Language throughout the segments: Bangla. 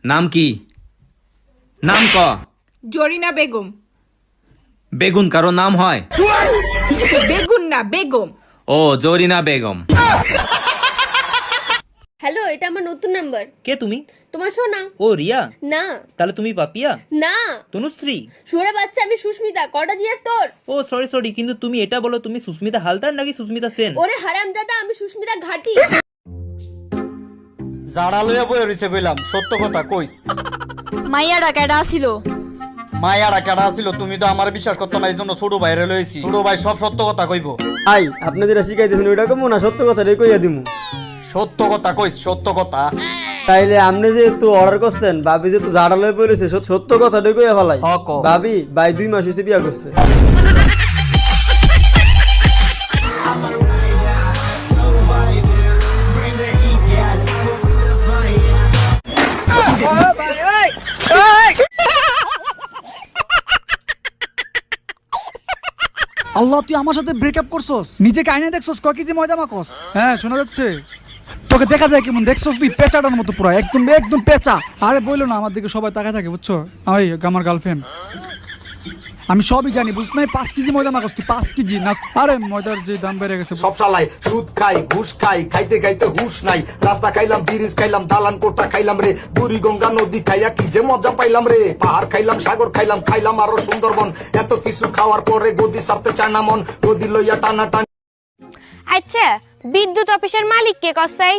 নাম কি? নাম ক। জরিনা বেগম। বেগুন কারো নাম হয়? বেগুন না, বেগম। ও, জরিনা বেগম। হ্যালো, এটা আমার নতুন নাম্বার। কে তুমি? তোমার সোনা। ও রিয়া, না তাহলে তুমি পাপিয়া? না তনুশ্রী? শুনে বাচ্চা, আমি সুস্মিতা। কটা দিয়ে তোর? ও সরি, কিন্তু তুমি এটা বলো, তুমি সুস্মিতা হালদার নাকি সুস্মিতা সেন? ওরে হারামজাদা, আমি সুস্মিতা ঘাটি। জাড়া লইয়া বই রইছে কইলাম, সত্য কথা কইস। মাইয়াডা কেডা আসিল? মায়ারা কেডা ছিল? তুমি তো আমার বিশ্বাস করতো না, এই জন্য ছোট ভাইরে লইছি। ছোট ভাই সব সত্য কথা কইব। ভাই আপনি যেটা শিখাইতেছেন ওইটা কমু না, সত্য কথাটাই কইয়া দিমু। সত্য কথা কইস, সত্য কথা। তাইলে আপনি যেহেতু অর্ডার করছেন, ভাবি যেহেতু জাড়া লয়ে পড়েছে, সত্য কথাটাই কইয়া ফেলাই। হ ক। ভাবি ভাই 2 মাস হইছে বিয়া করছে। আল্লাহ, তুই আমার সাথে ব্রেকআপ করছস? নিজেকে আইনে দেখছস? কয় কেজি ময়দা মাখস? হ্যাঁ, শোনা যাচ্ছে। তোকে দেখা যায় কেমন দেখছস? তুই পেঁচাটার মতো পুরো, একদম একদম পেঁচা। আরে বইলো না, আমার দিকে সবাই তাকায় থাকে, বুঝছো? ওই আমার গার্লফ্রেন্ড, আমি সবই জানি, বুঝছ না? 5 কেজি ময়দা মাখস তুই, 5 কেজি না। আরে ময়দার যে দাম বেড়ে গেছে। সব চালাই সুদ খাই, ঘুষ খাই, খাইতে খাইতে হুশ নাই। রাস্তা খাইলাম, ব্রিজ খাইলাম, দালান কোটা খাইলাম রে। বুড়ি গঙ্গা নদী খাইয়া কি যে মজা পাইলাম রে। পাহাড় খাইলাম, সাগর খাইলাম, খাইলাম আরো সুন্দরবন। এত কিছু খাওয়ার পরে গদি সারতে চায় না মন। গদি লইয়া টানা টানি। আচ্ছা, বিদ্যুৎ অফিসের মালিক কে কসাই?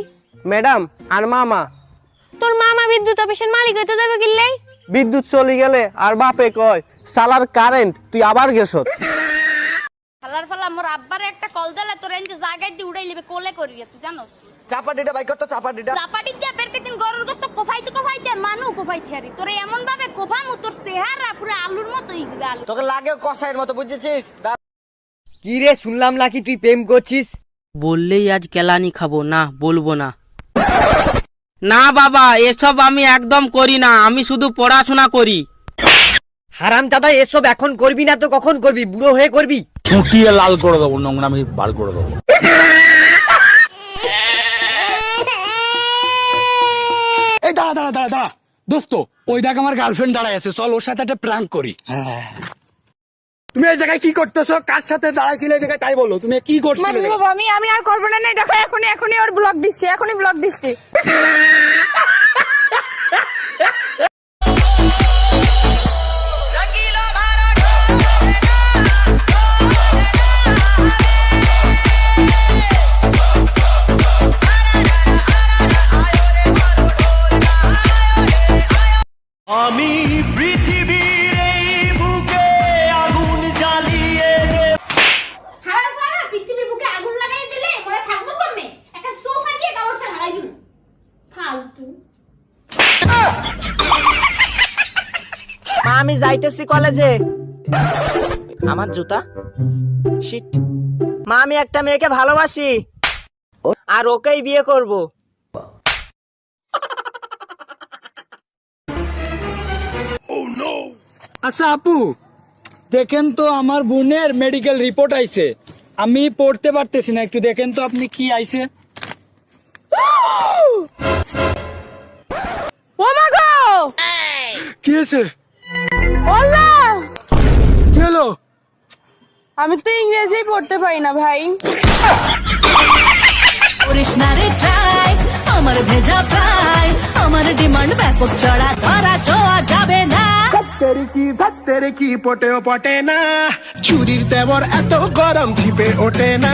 ম্যাডাম আর মামা। তোর মামা বিদ্যুৎ অফিসের মালিক হইতে যাবে কিল্লাই? বিদ্যুৎ চলে গেলে আর বাপে কয়, সালার কারেন্ট তুই আবার গেছত। হালার ফালা মোর আব্বারে একটা কল দিলে তোর এনতে জায়গায় দিয়ে উড়াই লিবে, কোলে করিয়া, তুই জানোস? চাপাটিটা বাইক করতে, চাপাটিটা। চাপাটি দিয়া প্রত্যেকদিন গরুর গোশত কোফাইতে মানু কোফাইতে হারি। তোরে এমন ভাবে কোফামু তোর চেহারা পুরো আলুর মতো হই যাবে। আলু তোকে লাগে কসাইয়ের মতো, বুঝেছিস? কি রে, শুনলাম নাকি তুই প্রেম করছিস? বললেই আজ কেলানি খাবো না, বলবো না। না বাবা, এসব আমি একদম করি না, আমি শুধু পড়াশোনা করি। হারামজাদা, এসব এখন করবি না তো কখন করবি? বুড়ো হয়ে করবি? ফুটিয়ে লাল করে দেবো, নোংরামি বার করে দেবো। এই দাঁড়া দাঁড়া দাঁড়া দাঁড়া দোস্ত, ওই দেখ আমার গার্লফ্রেন্ড দাঁড়ায় আছে, চল ওর সাথে একটা প্র্যাঙ্ক করি। তুমি এই জায়গায় কি করতেছো? কার সাথে দাঁড়াইছিলে এই জায়গায়, তাই বলো। তুমি কি করছিলে? আমি আর করবো না। দেখো, এখনই ওর ব্লক দিচ্ছি, এখনই ব্লক দিচ্ছি। আমি পৃথিবীর এই বুকে আগুন জ্বালিয়ে হারার ফারা পৃথিবীর বুকে আগুন লাগাই দিলে মোরা থাকবো কমে? একটা সোফা দিয়ে কাগজটা লাগাই দিন। ফালতু। মা, আমি যাইতেছি কলেজে। আমার জুতা। শিট। মা, আমি একটা মেয়েকে ভালোবাসি আর ওকেই বিয়ে করব। আচ্ছা আপু, দেখেন তো আমার বোনের মেডিকেল রিপোর্ট আইছে, আমি পড়তে পারতেছি না, একটু দেখেন তো আপনি কি আইছে। ও মা গো, কি হয়েছে? আল্লাহ, কি হলো? আমি তো ইংরেজি পড়তে পারি না ভাই। করিস না রে ট্রাই, আমার ভেজা ফ্রাই, আমার ডিমান্ড ব্যাপক, চড়া ধরা ছোঁয়া যাবে না। তেরে কি পটেও পটে না, চুরির দেবর এত গরম ধিপে ওঠে না।